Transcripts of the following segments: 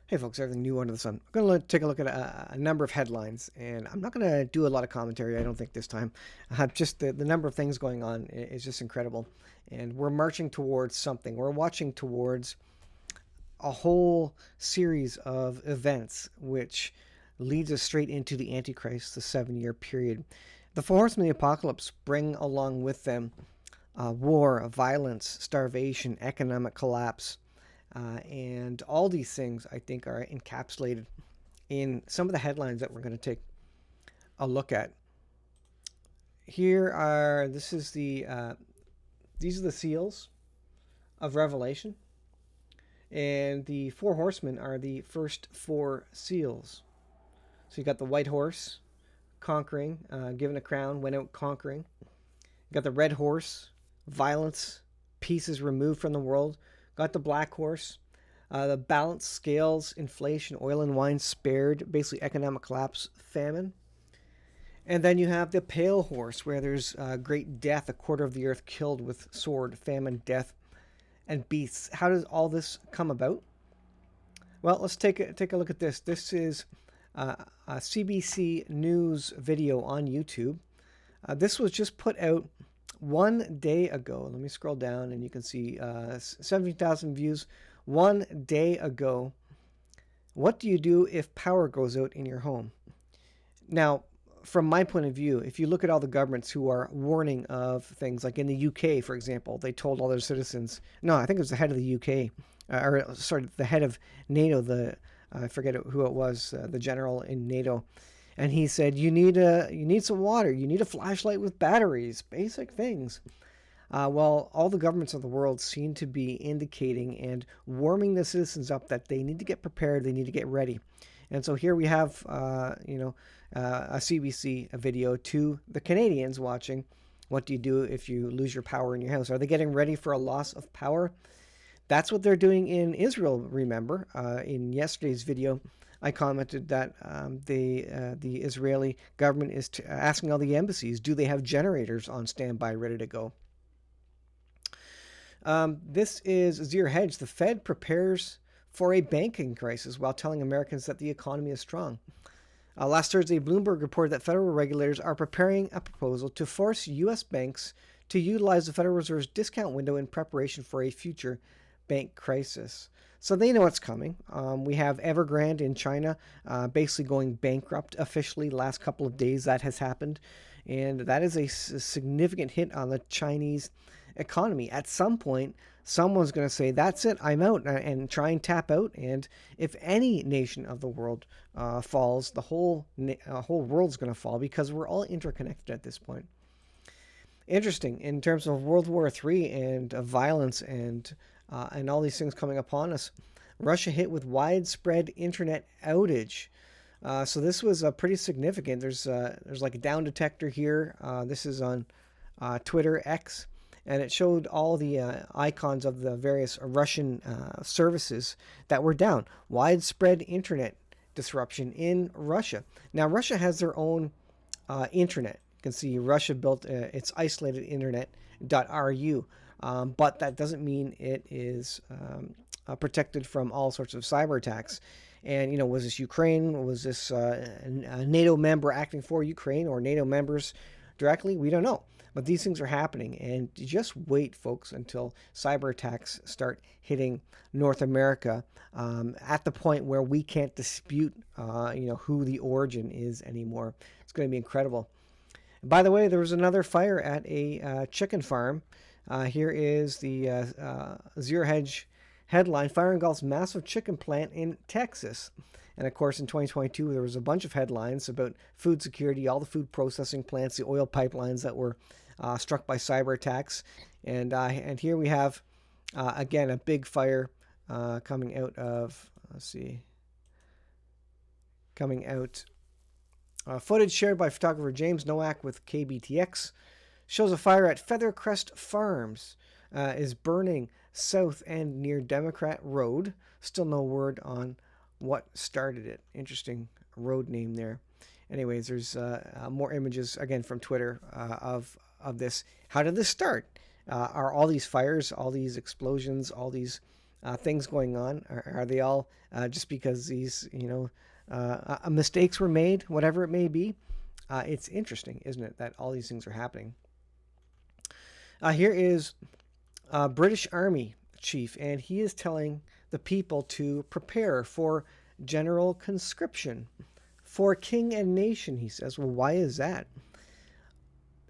Hey folks, everything new under the sun. I'm going to take a look at a number of headlines, and I'm not going to do a lot of commentary, I don't think, this time. Just the number of things going on is just incredible. And we're marching towards something. We're watching towards a whole series of events which leads us straight into the Antichrist, the 7 year period. The four horsemen of the apocalypse bring along with them war, violence, starvation, economic collapse, and all these things, I think, are encapsulated in some of the headlines that we're going to take a look at. This is these are the seals of Revelation, and the four horsemen are the first four seals. So you got the white horse conquering, given a crown, went out conquering. You got the red horse, violence, peace is removed from the world. Got the black horse, the balance scales, inflation, oil and wine spared, basically economic collapse, famine. And then you have the pale horse, where there's great death, a quarter of the earth killed with sword, famine, death, and beasts. How does all this come about? Well, let's take a look at this. This is a CBC News video on YouTube. This was just put out 1 day ago. Let me scroll down and you can see 17,000 views 1 day ago. What do you do if power goes out in your home? Now, from my point of view, if you look at all the governments who are warning of things, like in the UK, for example, they told all their citizens, no, I think it was the head of the UK, the head of NATO, I forget who it was, the general in NATO, and he said, you need some water, you need a flashlight with batteries, basic things. Well, all the governments of the world seem to be indicating and warming the citizens up that they need to get prepared, they need to get ready. And so here we have, a CBC video to the Canadians watching. What do you do if you lose your power in your house? Are they getting ready for a loss of power? That's what they're doing in Israel, remember. In yesterday's video, I commented that the Israeli government is asking all the embassies, do they have generators on standby ready to go? This is Zero Hedge. The Fed prepares for a banking crisis while telling Americans that the economy is strong. Last Thursday, Bloomberg reported that federal regulators are preparing a proposal to force U.S. banks to utilize the Federal Reserve's discount window in preparation for a future bank crisis. So they know it's coming. We have Evergrande in China basically going bankrupt officially. The last couple of days that has happened. And that is a significant hit on the Chinese economy. At some point, someone's going to say, that's it, I'm out, and try and tap out. And if any nation of the world falls, the whole world's going to fall, because we're all interconnected at this point. Interesting, in terms of World War III and violence and all these things coming upon us, Russia hit with widespread internet outage. So this was pretty significant. There's like a down detector here. This is on Twitter, X. And it showed all the icons of the various Russian services that were down. Widespread internet disruption in Russia. Now, Russia has their own internet. You can see Russia built its isolated internet.ru, but that doesn't mean it is protected from all sorts of cyber attacks. And, was this Ukraine? Was this a NATO member acting for Ukraine, or NATO members directly? We don't know. But these things are happening, and just wait, folks, until cyber attacks start hitting North America at the point where we can't dispute, who the origin is anymore. It's going to be incredible. By the way, there was another fire at a chicken farm. Here is the Zero Hedge headline: Fire engulfs massive chicken plant in Texas. And of course, in 2022, there was a bunch of headlines about food security, all the food processing plants, the oil pipelines that were struck by cyber attacks. And here we have, again, a big fire coming out of, footage shared by photographer James Nowak with KBTX shows a fire at Feathercrest Farms is burning south end near Democrat Road. Still no word on what started it. Interesting road name there. Anyways, there's more images, again, from Twitter of this. How did this start? Are all these fires, all these explosions, all these things going on? Are they all just because these, mistakes were made, whatever it may be? It's interesting, isn't it, that all these things are happening? Here is a British Army chief, and he is telling the people to prepare for general conscription for king and nation. He says, well, why is that?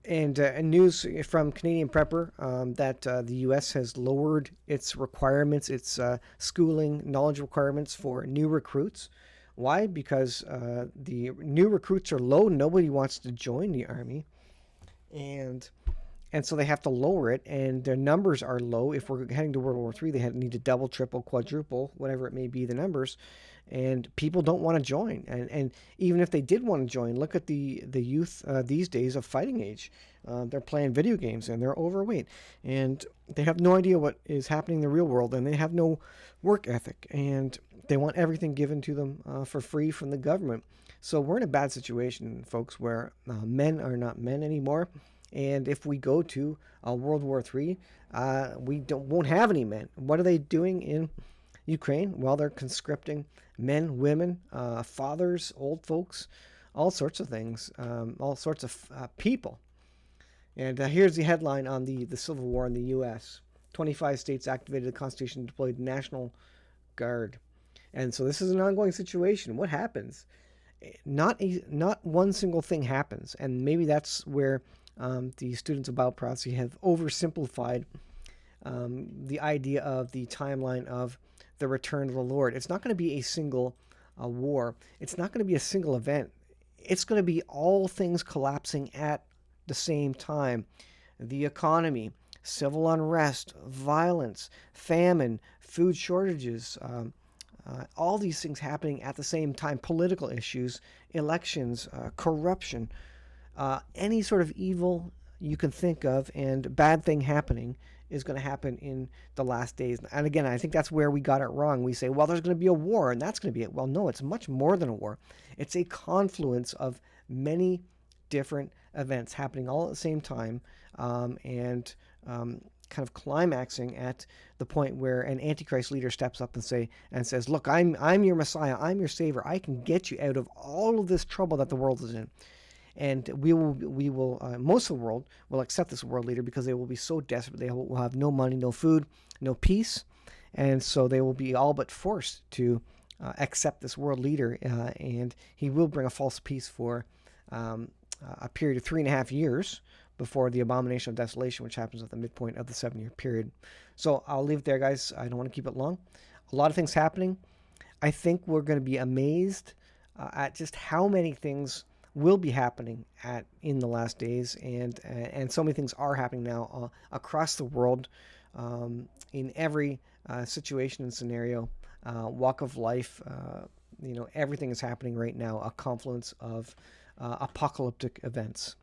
And news from Canadian Prepper that the U.S. has lowered its requirements, its schooling knowledge requirements for new recruits. Why? Because the new recruits are low. Nobody wants to join the army, and so they have to lower it, and their numbers are low. If we're heading to World War III, they need to double, triple, quadruple, whatever it may be, the numbers, and people don't want to join. And even if they did want to join, look at the youth these days of fighting age. They're playing video games, and they're overweight, and they have no idea what is happening in the real world, and they have no work ethic, and they want everything given to them for free from the government. So we're in a bad situation, folks, where men are not men anymore. And if we go to World War III, we won't have any men. What are they doing in Ukraine? Well, they're conscripting men, women, fathers, old folks, all sorts of things, all sorts of people. And here's the headline on the Civil War in the U.S. 25 states activated the Constitution and deployed National Guard. And so this is an ongoing situation. What happens? Not one single thing happens. And maybe that's where the students of Bible prophecy have oversimplified the idea of the timeline of the return of the Lord. It's not going to be a single war. It's not going to be a single event. It's going to be all things collapsing at the same time. The economy, civil unrest, violence, famine, food shortages, all these things happening at the same time, political issues, elections, corruption, any sort of evil you can think of and bad thing happening is going to happen in the last days. And again, I think that's where we got it wrong. We say, well, there's going to be a war and that's going to be it. Well, no, it's much more than a war. It's a confluence of many different events happening all at the same time, and kind of climaxing at the point where an antichrist leader steps up and says, look, I'm your Messiah, I'm your Savior, I can get you out of all of this trouble that the world is in. And we will most of the world will accept this world leader because they will be so desperate. They will have no money, no food, no peace, and so they will be all but forced to accept this world leader, and he will bring a false peace for a period of 3.5 years before the abomination of desolation, which happens at the midpoint of the 7-year period. So I'll leave it there, guys. I don't want to keep it long. A lot of things happening. I think we're going to be amazed at just how many things will be happening in the last days, and so many things are happening now across the world, in every situation and scenario, walk of life. Everything is happening right now. A confluence of apocalyptic events.